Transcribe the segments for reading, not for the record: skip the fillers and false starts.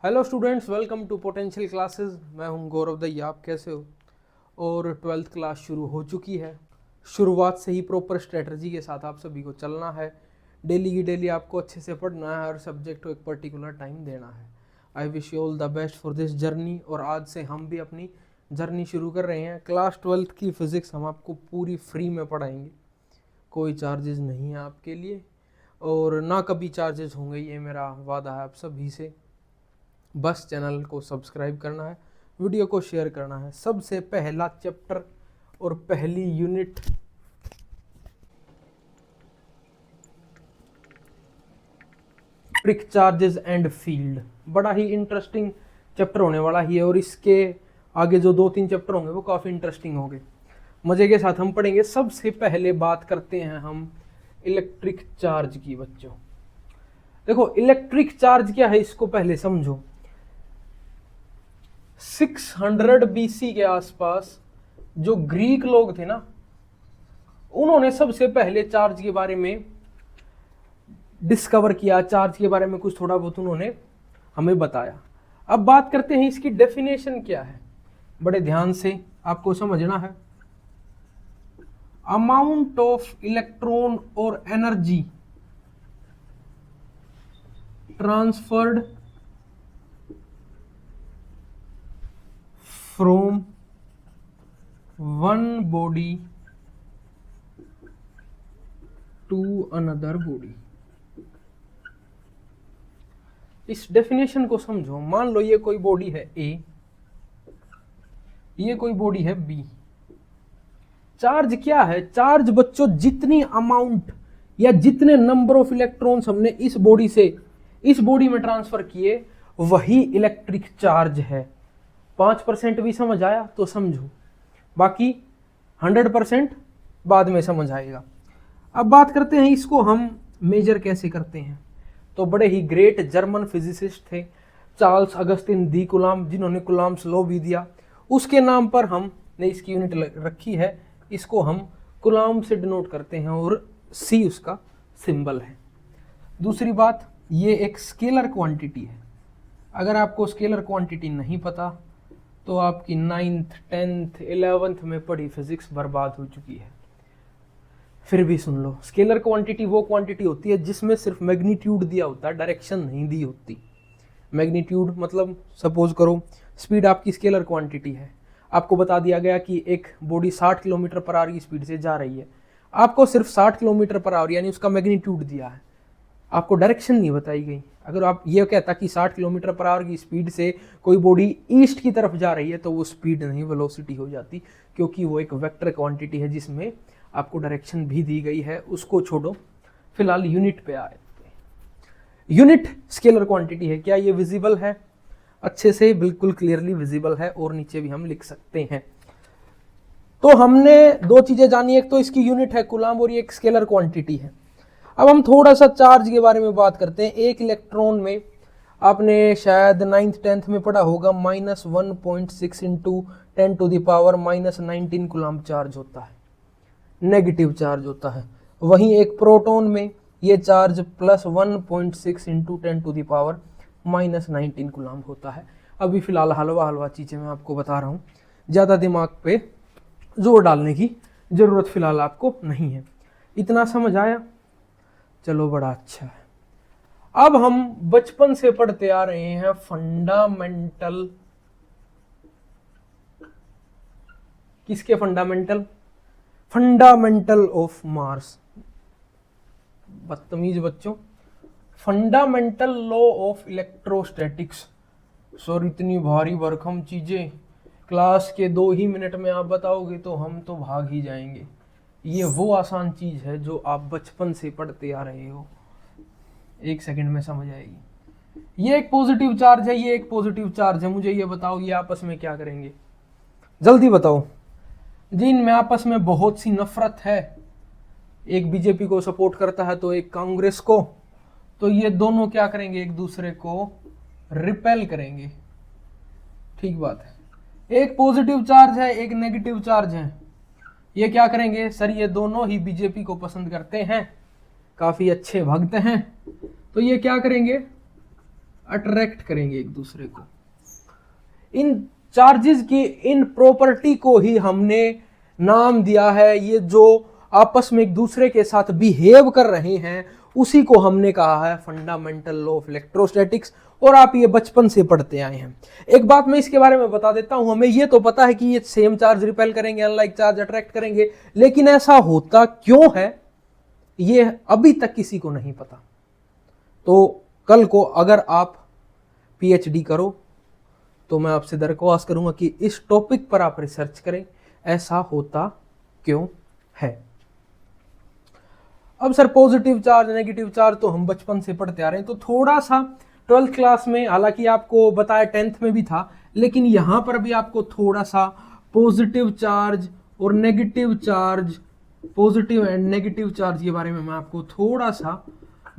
Hello students, welcome to potential classes. मैं हूं गौरव दैया। आप कैसे हो? और 12th क्लास शुरू हो चुकी है। शुरुआत से ही प्रॉपर स्ट्रेटजी के साथ आप सभी को चलना है। डेली की डेली आपको अच्छे से पढ़ना है और सब्जेक्ट को एक पर्टिकुलर टाइम देना है। I wish you all the best for this journey. और आज से हम भी अपनी जर्नी शुरू कर रहे हैं। क्लास 12th की फ़िज़िक्स हम आपको पूरी फ्री में पढ़ाएंगे। कोई चार्जेस नहीं है आपके लिए और ना कभी चार्जेस होंगे, ये मेरा वादा है आप सभी से। बस चैनल को सब्सक्राइब करना है, वीडियो को शेयर करना है। सबसे पहला चैप्टर और पहली unit electric charges and field. बड़ा ही इंटरेस्टिंग चैप्टर होने वाला ही है और इसके आगे जो 2-3 चैप्टर होंगे वो काफ़ी इंटरेस्टिंग होंगे। मज़े के साथ हम पढ़ेंगे। सबसे पहले बात करते हैं हम इलेक्ट्रिक चार्ज की। बच्चों देखो, इलेक्ट्रिक चार्ज क्या है इसको पहले समझो। 600 BC के आसपास जो ग्रीक लोग थे ना, उन्होंने सबसे पहले चार्ज के बारे में डिस्कवर किया। चार्ज के बारे में कुछ थोड़ा बहुत उन्होंने हमें बताया। अब बात करते हैं इसकी डेफिनेशन क्या है। बड़े ध्यान से आपको समझना है। अमाउंट ऑफ इलेक्ट्रॉन और energy transferred from one body to another body. इस डेफिनेशन को समझो। मान लो ये कोई बॉडी है ए, ये कोई बॉडी है बी। चार्ज क्या है? चार्ज बच्चों जितनी अमाउंट या जितने नंबर ऑफ इलेक्ट्रॉन्स हमने इस बॉडी से इस बॉडी में ट्रांसफर किए, वही इलेक्ट्रिक चार्ज है। 5% भी समझ आया तो समझो, बाकी 100% बाद में समझ आएगा। अब बात करते हैं इसको हम मेजर कैसे करते हैं। तो बड़े ही ग्रेट जर्मन फिजिसिस्ट थे चार्ल्स अगस्टिन डी कुलाम, जिन्होंने कुलाम्स लॉ भी दिया। उसके नाम पर हमने इसकी यूनिट रखी है। इसको हम कुलाम से डिनोट करते हैं और सी उसका सिंबल है। दूसरी बात, ये एक स्केलर क्वांटिटी है। अगर आपको स्केलर क्वांटिटी नहीं पता तो आपकी 9th 10th 11th में पढ़ी फिजिक्स बर्बाद हो चुकी है। फिर भी सुन लो, स्केलर क्वांटिटी वो क्वांटिटी होती है जिसमें सिर्फ मैग्नीट्यूड दिया होता है, डायरेक्शन नहीं दी होती। मैग्नीट्यूड मतलब सपोज करो स्पीड आपकी स्केलर क्वांटिटी है। आपको बता दिया गया कि एक बॉडी 60 किलोमीटर पर आवर की स्पीड से जा रही है। आपको सिर्फ 60 किलोमीटर पर आवर यानी उसका मैग्नीट्यूड दिया है, आपको डायरेक्शन नहीं बताई गई। अगर आप ये कहता कि 60 किलोमीटर पर आवर की स्पीड से कोई बॉडी ईस्ट की तरफ जा रही है तो वो स्पीड नहीं, वेलोसिटी हो जाती, क्योंकि वो एक वेक्टर क्वांटिटी है जिसमें आपको डायरेक्शन भी दी गई है। उसको छोड़ो, फिलहाल यूनिट पे आए। यूनिट स्केलर क्वांटिटी है। क्या ये विजिबल है? अच्छे से बिल्कुल क्लियरली विजिबल है और नीचे भी हम लिख सकते हैं। तो हमने दो चीजें जानी, एक तो इसकी यूनिट है कूलम्ब और ये एक स्केलर क्वांटिटी है। अब हम थोड़ा सा चार्ज के बारे में बात करते हैं। एक इलेक्ट्रॉन में आपने शायद 9th 10th में पढ़ा होगा -1.6 इंटू 10⁻⁻19 कूलम्ब चार्ज होता है, नेगेटिव चार्ज होता है। वहीं एक प्रोटॉन में ये चार्ज +1.6 इंटू 10⁻⁻19 कूलम्ब होता है। अभी फिलहाल हलवा हलवा चीज़ें मैं आपको बता रहा हूँ, ज़्यादा दिमाग पे जोर डालने की ज़रूरत फिलहाल आपको नहीं है। इतना समझ आया? चलो, बड़ा अच्छा है। अब हम बचपन से पढ़ते आ रहे हैं फंडामेंटल। किसके फंडामेंटल? Fundamental of mass. बदतमीज बच्चों, fundamental law of electrostatics. Sir इतनी भारी भरकम चीजें क्लास के 2 ही मिनट में आप बताओगे तो हम तो भाग ही जाएंगे। ये वो आसान चीज है जो आप बचपन से पढ़ते आ रहे हो, 1 सेकंड में समझ आएगी। ये एक पॉजिटिव चार्ज है, ये एक पॉजिटिव चार्ज है। मुझे ये बताओ ये आपस में क्या करेंगे? जल्दी बताओ। जी, इनमें आपस में बहुत सी नफरत है। एक बीजेपी को सपोर्ट करता है तो एक कांग्रेस को, तो ये दोनों क्या करेंगे? एक दूसरे को रिपेल करेंगे। ठीक बात है। एक पॉजिटिव चार्ज है, एक नेगेटिव चार्ज है। ये क्या करेंगे? सर ये दोनों ही बीजेपी को पसंद करते हैं, काफी अच्छे भक्त हैं, तो ये क्या करेंगे? अट्रैक्ट करेंगे एक दूसरे को। इन चार्जेस की इन प्रॉपर्टी को ही हमने नाम दिया है, ये जो आपस में एक दूसरे के साथ बिहेव कर रहे हैं उसी को हमने कहा है फंडामेंटल लॉ ऑफ इलेक्ट्रोस्टैटिक्स, और आप ये बचपन से पढ़ते आए हैं। एक बात मैं इसके बारे में बता देता हूं, हमें ये तो पता है कि ये सेम चार्ज रिपेल करेंगे, अनलाइक चार्ज अट्रैक्ट करेंगे, लेकिन ऐसा होता क्यों है ये अभी तक किसी को नहीं पता। तो कल को अगर आप पीएचडी करो तो मैं आपसे दरख्वास्त करूंगा कि इस टॉपिक पर आप रिसर्च करें, ऐसा होता क्यों है। अब sir positive charge negative charge तो हम बचपन से पढ़ते आ रहे हैं, तो थोड़ा सा 12th क्लास में, हालांकि आपको बताया 10th में भी था, लेकिन यहां पर भी आपको थोड़ा सा पॉजिटिव चार्ज और negative charge, positive and negative charge के बारे में मैं आपको थोड़ा सा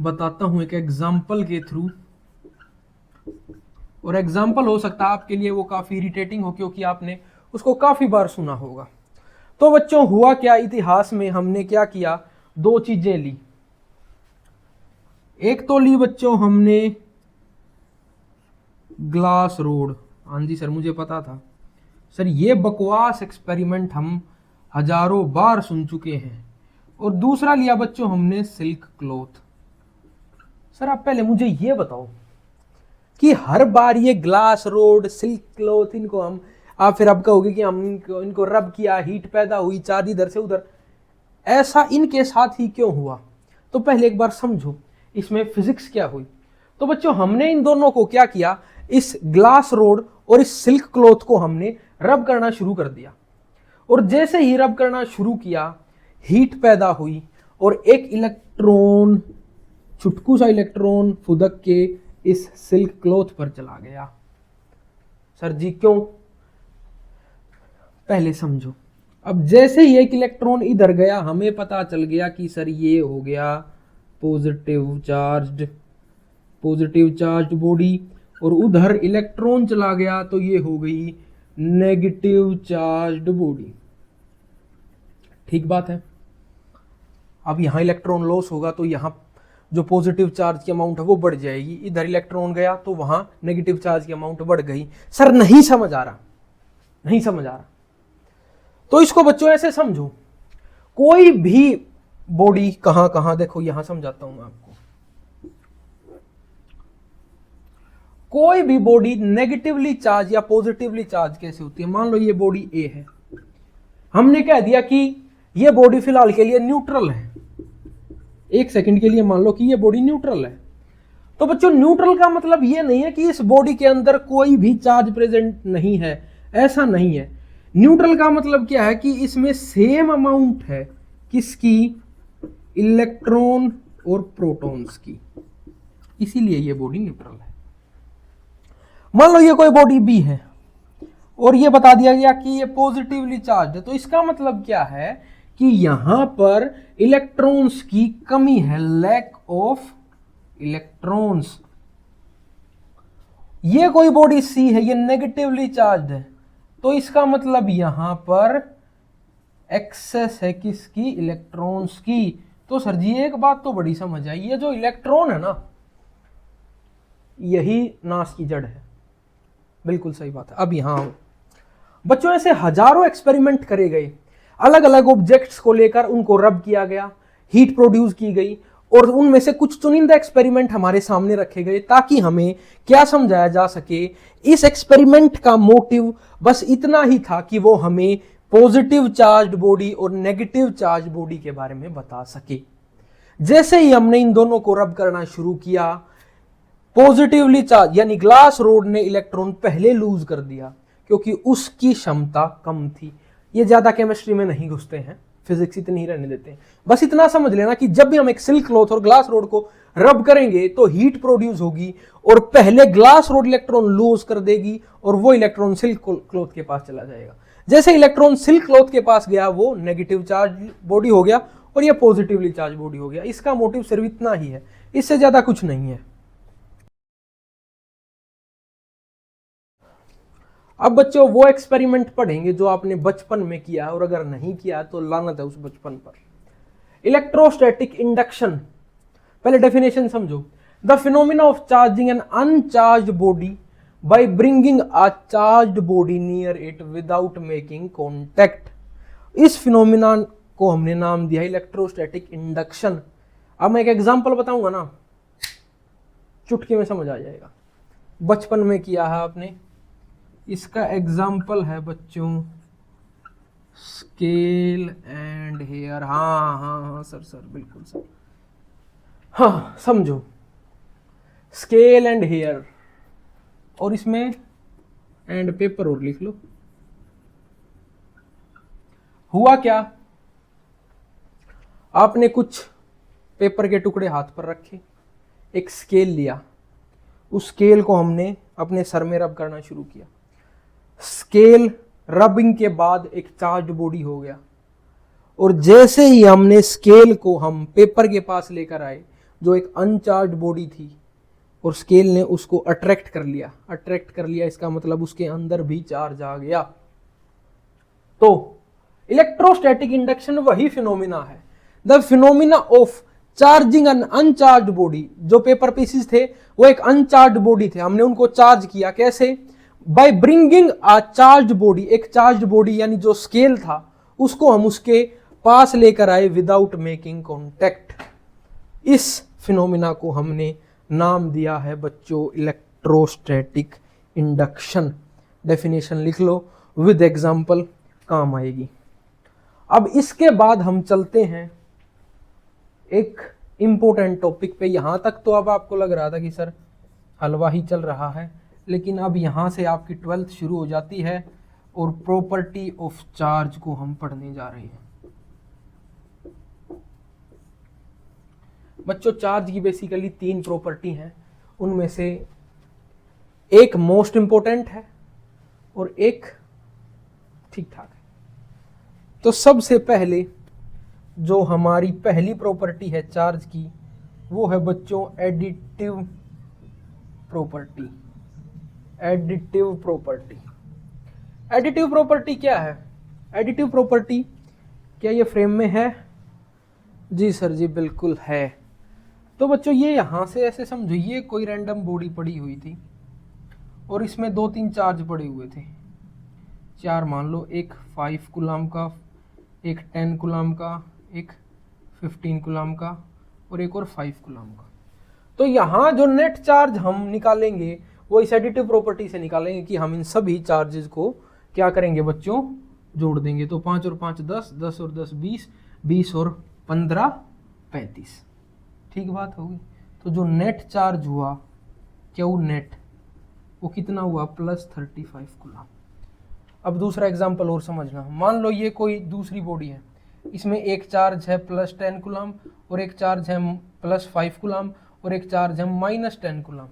बताता हूं एक एग्जाम्पल के थ्रू। और एग्जाम्पल हो सकता है आपके लिए वो काफी इरिटेटिंग हो क्योंकि आपने उसको काफी बार सुना होगा। तो बच्चों हुआ क्या, इतिहास में हमने क्या किया, दो चीजें ली। एक तो ली बच्चों हमने ग्लास रोड। हाँ जी सर मुझे पता था सर, ये बकवास एक्सपेरिमेंट हम हजारों बार सुन चुके हैं। और दूसरा लिया बच्चों हमने सिल्क क्लॉथ। सर आप पहले मुझे ये बताओ कि हर बार ये ग्लास रोड सिल्क क्लॉथ इनको हम, आप फिर अब कहोगे कि हम इनको रब किया, हीट पैदा हुई, चार्ज इधर से उधर, ऐसा इनके साथ ही क्यों हुआ। तो पहले एक बार समझो इसमें फिजिक्स क्या हुई। तो बच्चों हमने इन दोनों को क्या किया, इस ग्लास रोड और इस सिल्क क्लॉथ को हमने रब करना शुरू कर दिया, और जैसे ही रब करना शुरू किया हीट पैदा हुई और एक इलेक्ट्रॉन, चुटकू सा इलेक्ट्रॉन फुदक के इस सिल्क क्लॉथ पर चला गया। सर जी क्यों, पहले समझो। अब जैसे ही एक इलेक्ट्रॉन इधर गया हमें पता चल गया कि सर ये हो गया पॉजिटिव चार्ज्ड बॉडी, और उधर इलेक्ट्रॉन चला गया तो ये हो गई नेगेटिव चार्ज्ड बॉडी। ठीक बात है। अब यहां इलेक्ट्रॉन लॉस होगा तो यहां जो पॉजिटिव चार्ज की अमाउंट है वो बढ़ जाएगी, इधर इलेक्ट्रॉन गया तो वहां नेगेटिव चार्ज की अमाउंट बढ़ गई। सर नहीं समझ आ रहा। तो इसको बच्चों ऐसे समझो, कोई भी बॉडी कहां देखो, यहां समझाता हूं मैं आपको। कोई भी बॉडी नेगेटिवली चार्ज या पॉजिटिवली चार्ज कैसे होती है। मान लो ये बॉडी ए है, हमने कह दिया कि ये बॉडी फिलहाल के लिए न्यूट्रल है, एक सेकंड के लिए मान लो कि ये बॉडी न्यूट्रल है। तो बच्चों न्यूट्रल का मतलब ये नहीं है कि इस बॉडी के अंदर कोई भी चार्ज प्रेजेंट नहीं है, ऐसा नहीं है। न्यूट्रल का मतलब क्या है कि इसमें सेम अमाउंट है किसकी, इलेक्ट्रॉन और प्रोटॉन्स की, इसीलिए ये बॉडी न्यूट्रल है। मान लो ये कोई बॉडी बी है और ये बता दिया गया कि ये पॉजिटिवली चार्ज है, तो इसका मतलब क्या है कि यहां पर इलेक्ट्रॉन्स की कमी है, लैक ऑफ इलेक्ट्रॉन्स। ये कोई बॉडी सी है, ये नेगेटिवली चार्ज है, तो इसका मतलब यहां पर एक्सेस है किसकी, इलेक्ट्रॉन्स की। तो सर जी एक बात तो बड़ी समझ आई, ये जो इलेक्ट्रॉन है ना यही नाश की जड़ है। बिल्कुल सही बात है। अब यहां बच्चों ऐसे हजारों एक्सपेरिमेंट करे गए, अलग अलग ऑब्जेक्ट्स को लेकर उनको रब किया गया, हीट प्रोड्यूस की गई, और उनमें से कुछ चुनिंदा एक्सपेरिमेंट हमारे सामने रखे गए ताकि हमें क्या समझाया जा सके। इस एक्सपेरिमेंट का मोटिव बस इतना ही था कि वो हमें पॉजिटिव चार्ज्ड बॉडी और नेगेटिव चार्ज बॉडी के बारे में बता सके। जैसे ही हमने इन दोनों को रब करना शुरू किया, पॉजिटिवली चार्ज यानी ग्लास रोड ने इलेक्ट्रॉन पहले लूज कर दिया क्योंकि उसकी क्षमता कम थी। ये ज्यादा केमिस्ट्री में नहीं घुसते हैं, फिजिक्स इतनी ही रहने देते हैं। बस इतना समझ लेना कि जब भी हम एक सिल्क क्लॉथ और ग्लास रोड को रब करेंगे तो हीट प्रोड्यूस होगी और पहले ग्लास रोड इलेक्ट्रॉन लूज कर देगी और वो इलेक्ट्रॉन सिल्क क्लॉथ के पास चला जाएगा। जैसे इलेक्ट्रॉन सिल्क क्लॉथ के पास गया वो नेगेटिव चार्ज बॉडी हो गया और ये पॉजिटिवली चार्ज बॉडी हो गया। इसका मोटिव सिर्फ इतना ही है, इससे ज्यादा कुछ नहीं है। अब बच्चों वो एक्सपेरिमेंट पढ़ेंगे जो आपने बचपन में किया और अगर नहीं किया तो लानत है उस बचपन पर। इलेक्ट्रोस्टैटिक इंडक्शन, पहले डेफिनेशन समझो। The phenomena of charging an uncharged body by bringing a charged body near it without making contact. इस फिनोमिना को हमने नाम दिया इलेक्ट्रोस्टैटिक इंडक्शन। अब मैं एक एग्जांपल बताऊंगा ना, चुटकी में समझ आ जाएगा, बचपन में किया है आपने। इसका एग्जांपल है बच्चों स्केल एंड हेयर। हाँ हाँ हाँ सर बिल्कुल सर, हाँ समझो, स्केल एंड हेयर, और इसमें एंड पेपर और लिख लो। हुआ क्या, आपने कुछ पेपर के टुकड़े हाथ पर रखे, एक स्केल लिया, उस स्केल को हमने अपने सर में रब करना शुरू किया। स्केल रबिंग के बाद एक चार्ज बॉडी हो गया, और जैसे ही हमने स्केल को हम पेपर के पास लेकर आए जो एक अनचार्ज बॉडी थी, और स्केल ने उसको अट्रैक्ट कर लिया। अट्रैक्ट कर लिया इसका मतलब उसके अंदर भी चार्ज आ गया। तो इलेक्ट्रोस्टैटिक इंडक्शन वही फिनोमिना है, the phenomena of charging an uncharge body. जो पेपर पीसेस थे वो एक अनचार्ज बॉडी थे, हमने उनको चार्ज किया। कैसे? Bye bringing a charge body, एक चार्ज बॉडी यानी जो स्केल था उसको हम उसके पास लेकर आए विदाउट मेकिंग कॉन्टैक्ट। इस फिनोमिना को हमने नाम दिया है बच्चों इलेक्ट्रोस्टैटिक इंडक्शन। डेफिनेशन लिख लो, विद एग्जांपल काम आएगी। अब इसके बाद हम चलते हैं एक इंपॉर्टेंट टॉपिक पे। यहां तक तो अब आपको लग रहा था कि सर हलवा ही चल रहा है, लेकिन अब यहां से आपकी 12th शुरू हो जाती है और प्रॉपर्टी ऑफ चार्ज को हम पढ़ने जा रहे हैं। बच्चों चार्ज की बेसिकली 3 प्रॉपर्टी हैं, उनमें से एक मोस्ट इंपॉर्टेंट है और एक ठीक ठाक है। तो सबसे पहले जो हमारी पहली प्रॉपर्टी है चार्ज की, वो है बच्चों additive property. Additive property, additive property क्या है? एडिटिव प्रॉपर्टी, क्या ये फ्रेम में है? जी सर जी बिल्कुल है। तो बच्चों ये यहां से ऐसे समझो, ये कोई रैंडम बॉडी पड़ी हुई थी और इसमें 2-3 चार्ज पड़े हुए थे, 4 मान लो, एक 5 कूलम का, एक 10 कूलम का, एक 15 कूलम का और एक और 5 कूलम का। तो यहाँ जो नेट चार्ज हम निकालेंगे वो इस एडिटिव प्रॉपर्टी से निकालेंगे कि हम इन सभी चार्जेस को क्या करेंगे बच्चों, जोड़ देंगे। तो 5 और 5 10, 10 और 10 20, 20 और 15 35। ठीक बात होगी। तो जो नेट चार्ज हुआ क्यू नेट, वो कितना हुआ? +35 कूलम। अब दूसरा एग्जाम्पल और समझना, मान लो ये कोई दूसरी बॉडी है, इसमें एक चार्ज है +10 कूलम और एक चार्ज है +5 कूलम और एक चार्ज है -10 कूलम।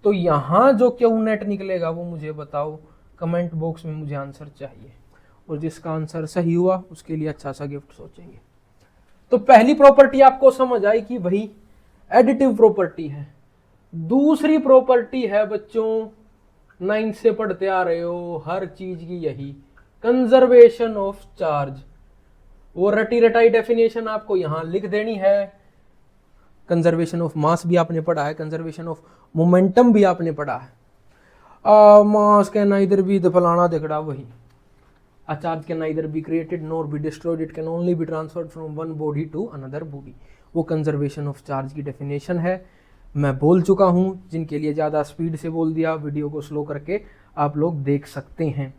तो यहाँ जो क्यू नेट निकलेगा वो मुझे बताओ, कमेंट बॉक्स में मुझे आंसर चाहिए, और जिसका आंसर सही हुआ उसके लिए अच्छा सा गिफ्ट सोचेंगे। तो पहली प्रॉपर्टी आपको समझ आई कि भाई एडिटिव प्रॉपर्टी है। दूसरी प्रॉपर्टी है बच्चों, 9th से पढ़ते आ रहे हो हर चीज की यही, कंजर्वेशन ऑफ चार्ज। वो रटी रटाई डेफिनेशन आपको यहां लिख देनी है। कंजर्वेशन ऑफ मास भी आपने पढ़ा है, कंजर्वेशन ऑफ मोमेंटम भी आपने पढ़ा है। मास कैन नाइदर बी द फलाना दिखड़ा, वही a charge can neither be created nor be destroyed, it can only be transferred from one body to another body। वो कंजर्वेशन ऑफ चार्ज की डेफिनेशन है। मैं बोल चुका हूँ, जिनके लिए ज़्यादा स्पीड से बोल दिया वीडियो को स्लो करके आप लोग देख सकते हैं।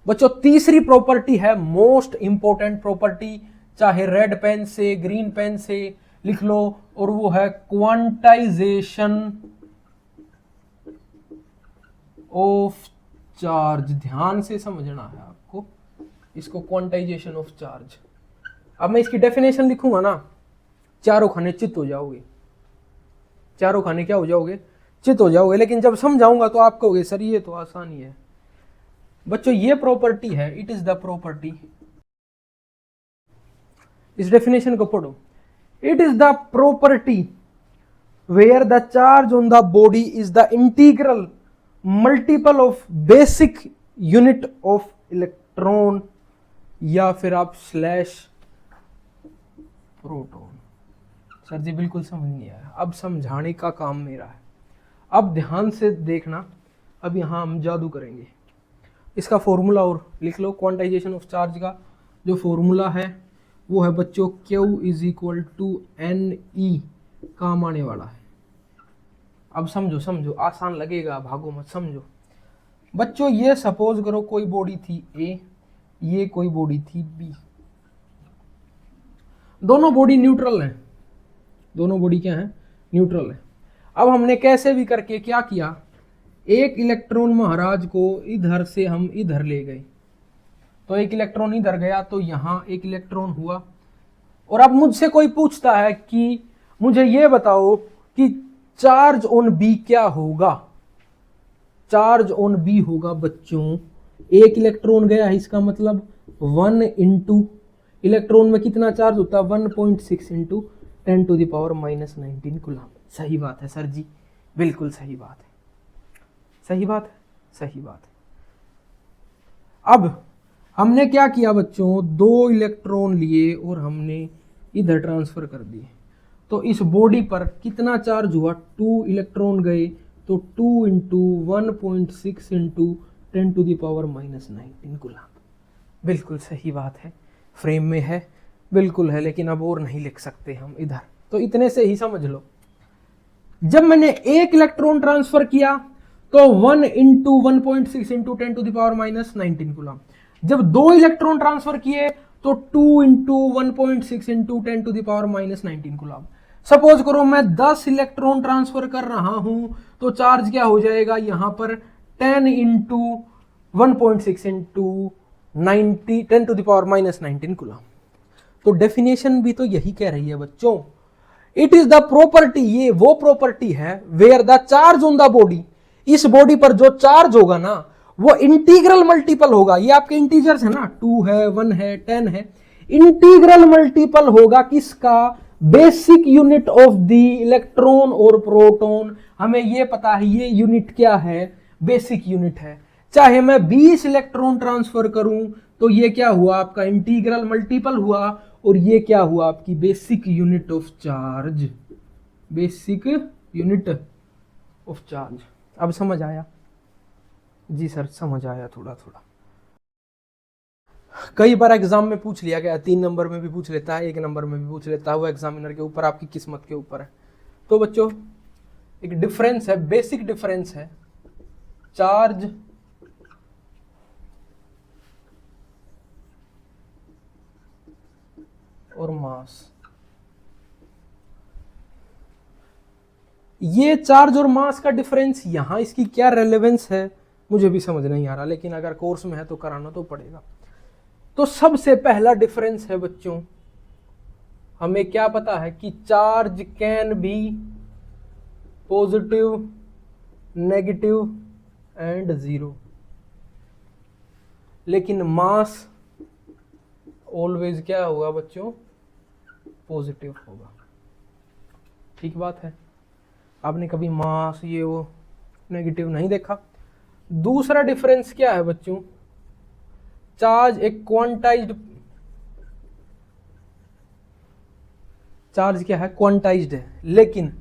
बच्चों तीसरी प्रॉपर्टी है मोस्ट इंपॉर्टेंट प्रॉपर्टी, चाहे रेड पेन से ग्रीन पेन से लिख लो, और वो है क्वांटाइजेशन ऑफ चार्ज। ध्यान से समझना है आपको इसको, क्वांटाइजेशन ऑफ चार्ज। अब मैं इसकी डेफिनेशन लिखूंगा ना, चारों खाने चित हो जाओगे, चारों खाने क्या हो जाओगे? चित हो जाओगे। लेकिन जब समझाऊंगा तो आप कहोगे सर ये तो आसानी है। बच्चों ये प्रॉपर्टी है, इट इज द प्रॉपर्टी, इस डेफिनेशन को पढ़ो, it is the property where the charge on the body is the integral multiple of basic unit of electron, या फिर आप स्लैश प्रोटॉन, सर जी बिल्कुल समझ नहीं आया, अब समझाने का काम मेरा है। अब ध्यान से देखना, अब यहाँ हम जादू करेंगे। इसका फॉर्मूला और लिख लो, क्वांटाइजेशन ऑफ चार्ज का जो फॉर्मूला है वो है बच्चों Q is equal to NE, काम आने वाला है। अब समझो समझो, आसान लगेगा, भागो मत, समझो बच्चों। ये सपोज करो कोई बॉडी थी A, ये कोई बॉडी थी B, दोनों बॉडी न्यूट्रल हैं, दोनों बॉडी क्या है, न्यूट्रल है। अब हमने कैसे भी करके क्या किया, एक इलेक्ट्रॉन महाराज को इधर से हम इधर ले गए, तो एक इलेक्ट्रॉन इधर गया तो यहां एक इलेक्ट्रॉन हुआ। और अब मुझसे कोई पूछता है कि मुझे ये बताओ कि चार्ज ऑन बी क्या होगा। चार्ज ऑन बी होगा बच्चों, एक इलेक्ट्रॉन गया है, इसका मतलब 1 इंटू इलेक्ट्रॉन में कितना चार्ज होता है, 1.6 इंटू 10⁻⁻19 कूलम। सही बात है सर जी, बिल्कुल सही बात है, सही बात है, सही बात है। अब हमने क्या किया बच्चों, 2 इलेक्ट्रॉन लिए और हमने इधर ट्रांसफर कर दिए, तो इस बॉडी पर कितना चार्ज हुआ, 2 इलेक्ट्रॉन गए, तो 2 इंटू 1.6 इंटू 10⁻⁻19 कूलम। बिल्कुल सही बात है, फ्रेम में है, बिल्कुल है, लेकिन अब और नहीं लिख सकते हम इधर, तो इतने से ही समझ लो। जब मैंने एक इलेक्ट्रॉन ट्रांसफर किया तो 1 इंटू 1.6 इंटू 10⁻⁻19 कूलम। जब 2 इलेक्ट्रॉन ट्रांसफर किए तो 2 इंटू 1.6 इंटू 10⁻⁻19 कूलम। सपोज करो मैं 10 इलेक्ट्रॉन ट्रांसफर कर रहा हूं तो चार्ज क्या हो जाएगा यहां पर, 10 इंटू 1.6 इंटू 10⁻⁻19 कूलम। तो डेफिनेशन भी तो यही कह रही है बच्चों, इट इज द प्रॉपर्टी, ये वो प्रॉपर्टी है where the charge on the body, इस बॉडी पर जो चार्ज होगा ना वो इंटीग्रल मल्टीपल होगा, ये आपके इंटीजर्स है ना, 2 है, 1 है, 10 है, इंटीग्रल मल्टीपल होगा किसका, basic unit of the electron और प्रोटॉन। हमें ये पता है ये यूनिट क्या है, बेसिक यूनिट है। चाहे मैं 20 इलेक्ट्रॉन ट्रांसफर करूं तो ये क्या हुआ आपका, इंटीग्रल मल्टीपल हुआ, और ये क्या हुआ आपकी basic unit of charge, basic unit of charge. अब समझ आया जी सर, समझ आया थोड़ा थोड़ा। कई बार एग्जाम में पूछ लिया गया, 3 नंबर में भी पूछ लेता है, 1 नंबर में भी पूछ लेता है, वो एग्जामिनर के ऊपर, आपकी किस्मत के ऊपर है। तो बच्चों एक डिफरेंस है, बेसिक डिफरेंस है चार्ज और मास। ये चार्ज और मास का डिफरेंस, यहां इसकी क्या रेलेवेंस है मुझे भी समझ नहीं आ रहा, लेकिन अगर कोर्स में है तो कराना तो पड़ेगा। तो सबसे पहला डिफरेंस है बच्चों, हमें क्या पता है कि charge can be positive, negative and 0, लेकिन मास ऑलवेज क्या होगा बच्चों, पॉजिटिव होगा। ठीक बात है, आपने कभी मास ये वो नेगेटिव नहीं देखा। दूसरा डिफरेंस क्या है बच्चों, चार्ज एक क्वांटाइज्ड, चार्ज क्या है, क्वांटाइज्ड है, लेकिन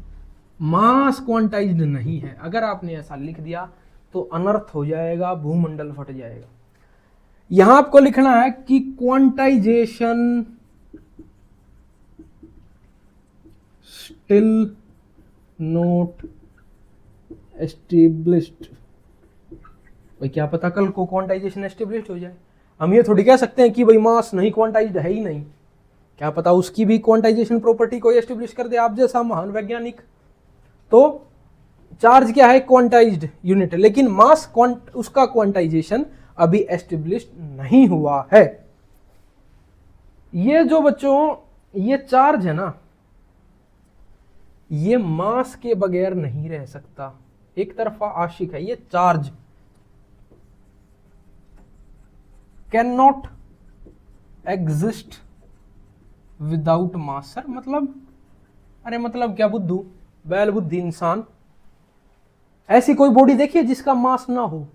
मास क्वांटाइज्ड नहीं है। अगर आपने ऐसा लिख दिया तो अनर्थ हो जाएगा, भूमंडल फट जाएगा। यहां आपको लिखना है कि क्वांटाइजेशन स्टिल नॉट एस्टेब्लिश्ड। भाई क्या पता कल को क्वांटाइजेशन एस्टेब्लिश्ड हो जाए, हम ये थोड़ी कह सकते हैं कि भाई मास नहीं, क्वांटाइज्ड है ही नहीं, क्या पता उसकी भी क्वांटाइजेशन प्रॉपर्टी को एस्टेब्लिश कर दे आप जैसा महान वैज्ञानिक। तो चार्ज क्या है, क्वांटाइज्ड यूनिट है, लेकिन मास उसका क्वांटाइजेशन अभी एस्टेब्लिश नहीं हुआ है। ये जो बच्चों ये चार्ज है ना, ये मास के बगैर नहीं रह सकता, एक तरफा आशिक है। ये charge can not exist without mass. Sir मतलब, अरे मतलब क्या बुद्धू, बैल बुद्धि इंसान, ऐसी कोई बॉडी देखिए जिसका मास ना हो।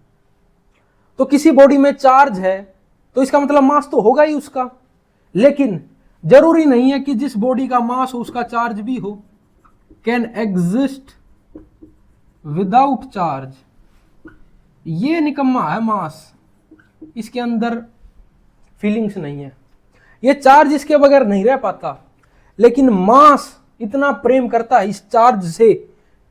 तो किसी बॉडी में चार्ज है तो इसका मतलब मास तो होगा ही उसका, लेकिन जरूरी नहीं है कि जिस बॉडी का मास हो उसका चार्ज भी हो। कैन एग्जिस्ट विदाउट चार्ज, ये निकम्मा है मास, इसके अंदर फीलिंग्स नहीं है, ये चार्ज इसके बगैर नहीं रह पाता। लेकिन मास इतना प्रेम करता है इस चार्ज से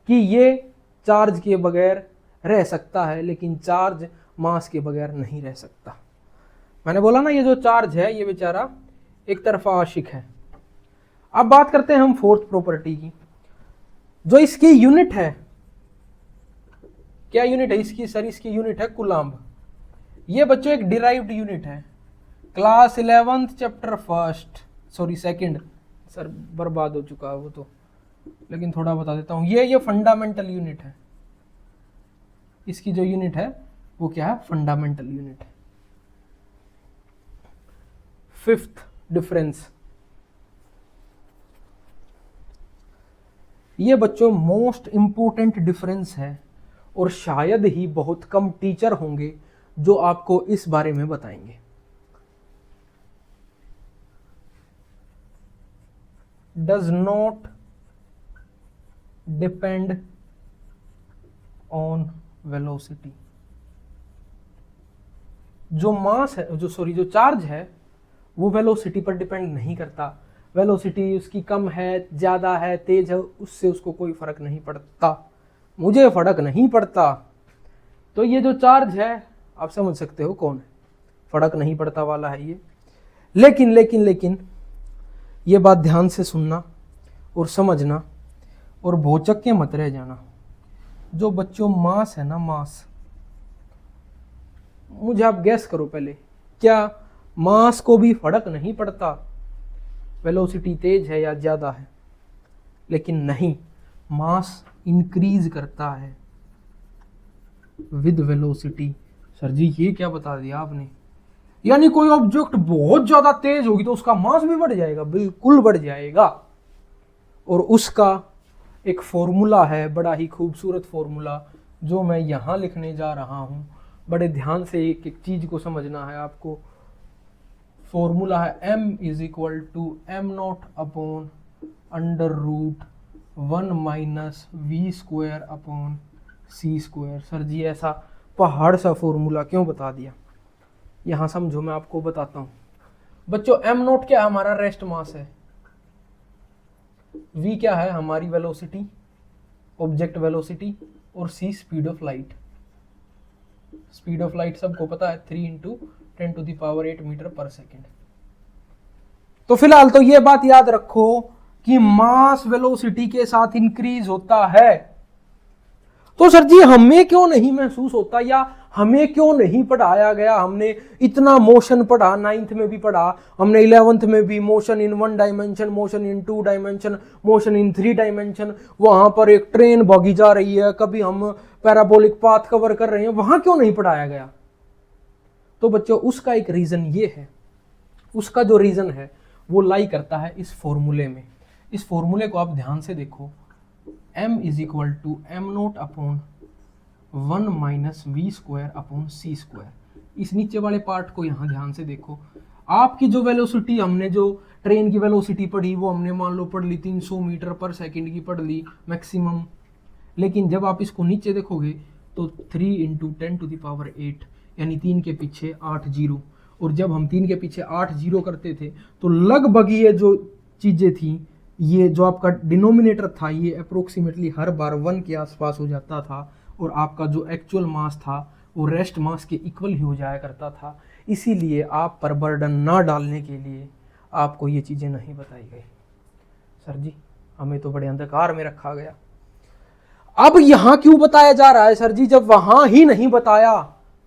कि ये चार्ज के बगैर रह सकता है, लेकिन चार्ज मास के बगैर नहीं रह सकता। मैंने बोला ना, ये जो चार्ज है ये बेचारा एक तरफा आशिक है। अब बात करते हैं हम फोर्थ प्रॉपर्टी की, जो इसकी यूनिट है। क्या यूनिट है इसकी? सर इसकी यूनिट है कूलम्ब। ये बच्चों एक डिराइव्ड यूनिट है, class 11th chapter first, sorry second, sir बर्बाद हो चुका है वो तो, लेकिन थोड़ा बता देता हूं। ये फंडामेंटल यूनिट है, इसकी जो यूनिट है वो क्या है? फंडामेंटल यूनिट है। फिफ्थ डिफरेंस, ये बच्चों मोस्ट इंपोर्टेंट डिफरेंस है और शायद ही बहुत कम टीचर होंगे जो आपको इस बारे में बताएंगे। Does not depend on velocity. जो मास है, जो चार्ज है, वो वेलोसिटी पर डिपेंड नहीं करता। वेलोसिटी उसकी कम है, ज़्यादा है, तेज है, उससे उसको कोई फर्क नहीं पड़ता। मुझे फर्क नहीं पड़ता। तो ये जो चार्ज है आप समझ सकते हो कौन है, फर्क नहीं पड़ता वाला है ये। लेकिन लेकिन लेकिन ये बात ध्यान से सुनना और समझना और भौचक के मत रह जाना। जो बच्चों मास है ना, मास, मुझे आप गैस करो पहले, क्या मास को भी फर्क नहीं पड़ता वेलोसिटी तेज है या ज़्यादा है? लेकिन नहीं, मास इंक्रीज करता है विद वेलोसिटी। सर जी ये क्या बता दिया आपने? यानी कोई ऑब्जेक्ट बहुत ज़्यादा तेज होगी तो उसका मास भी बढ़ जाएगा? बिल्कुल बढ़ जाएगा। और उसका एक फॉर्मूला है, बड़ा ही खूबसूरत फॉर्मूला, जो मैं यहाँ लिखने जा रहा हूँ। बड़े ध्यान से एक एक चीज़ को समझना है आपको। फॉर्मूला है m is equal to M naught upon under root 1 minus we square upon C square. Sir जी ऐसा पहाड़ सा फॉर्मूला क्यों बता दिया? यहाँ समझो, मैं आपको बताता हूँ। बच्चों m नॉट क्या है? हमारा रेस्ट मास है। v क्या है? हमारी वेलोसिटी, ऑब्जेक्ट वेलोसिटी, और c speed of light. Speed of light सबको पता है 3 × 10⁸ मीटर पर सेकेंड। तो फिलहाल तो ये बात याद रखो कि मास वेलोसिटी के साथ इंक्रीज होता है। तो सर जी हमें क्यों नहीं महसूस होता, या हमें क्यों नहीं पढ़ाया गया? हमने इतना मोशन पढ़ा, 9th में भी पढ़ा, हमने 11th में भी motion in 1 dimension, motion in 2 dimension, motion in 3 dimension. वहां पर एक ट्रेन भागी जा रही है, कभी हम पैराबोलिक पाथ कवर कर रहे हैं, वहां क्यों नहीं पढ़ाया गया? तो बच्चों उसका एक रीजन ये है, उसका जो रीजन है वो लाई करता है इस फॉर्मूले में। इस फॉर्मूले को आप ध्यान से देखो, m is equal to m naught upon 1 minus we square upon C square. इस नीचे वाले पार्ट को यहाँ ध्यान से देखो। आपकी जो वेलोसिटी, हमने जो ट्रेन की वेलोसिटी पढ़ी वो हमने मान लो पढ़ ली 300 मीटर पर सेकंड की पढ़ ली मैक्सिमम। लेकिन जब आप इसको नीचे देखोगे तो 3 × 10⁸ यानी 3 के पीछे 8 जीरो। और जब हम 3 के पीछे 8 जीरो करते थे तो लगभग ये जो चीज़ें थी, ये जो आपका डिनोमिनेटर था, ये अप्रोक्सीमेटली हर बार 1 के आसपास हो जाता था, और आपका जो एक्चुअल मास था वो रेस्ट मास के इक्वल ही हो जाया करता था। इसीलिए आप पर बर्डन ना डालने के लिए आपको ये चीज़ें नहीं बताई गई। सर जी हमें तो बड़े अंधकार में रखा गया। अब यहाँ क्यों बताया जा रहा है सर जी, जब वहाँ ही नहीं बताया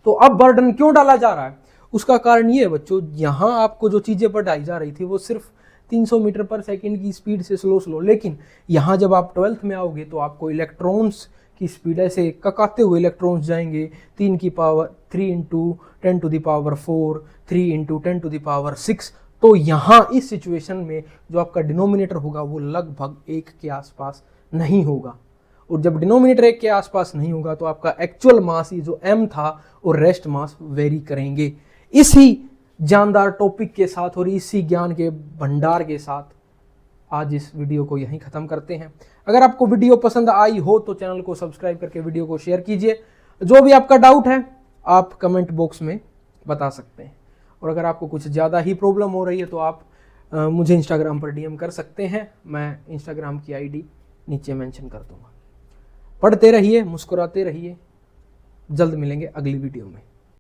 तो अब बर्डन क्यों डाला जा रहा है? उसका कारण ये है बच्चों, यहाँ आपको जो चीज़ें पढ़ाई जा रही थी वो सिर्फ 300 मीटर पर सेकंड की स्पीड से स्लो, लेकिन यहाँ जब आप 12th में आओगे तो आपको इलेक्ट्रॉन्स की स्पीड, ऐसे ककाते हुए इलेक्ट्रॉन्स जाएंगे 3 की पावर 3 × 10⁴, 3 × 10⁶। तो यहाँ इस सिचुएशन में जो आपका डिनोमिनेटर होगा वो लगभग 1 के आसपास नहीं होगा। और जब डिनोमिनेटर 1 के आसपास नहीं होगा तो आपका एक्चुअल मास, ये जो m था, और रेस्ट मास वेरी करेंगे। इसी जानदार टॉपिक के साथ और इसी ज्ञान के भंडार के साथ आज इस वीडियो को यहीं ख़त्म करते हैं। अगर आपको वीडियो पसंद आई हो तो चैनल को सब्सक्राइब करके वीडियो को शेयर कीजिए। जो भी आपका डाउट है आप कमेंट बॉक्स में बता सकते हैं, और अगर आपको कुछ ज़्यादा ही प्रॉब्लम हो रही है तो आप मुझे इंस्टाग्राम पर डीएम कर सकते हैं। मैं इंस्टाग्राम की आईडी नीचे मेंशन कर दूंगा। पढ़ते रहिए, मुस्कुराते रहिए। जल्द मिलेंगे अगली वीडियो में।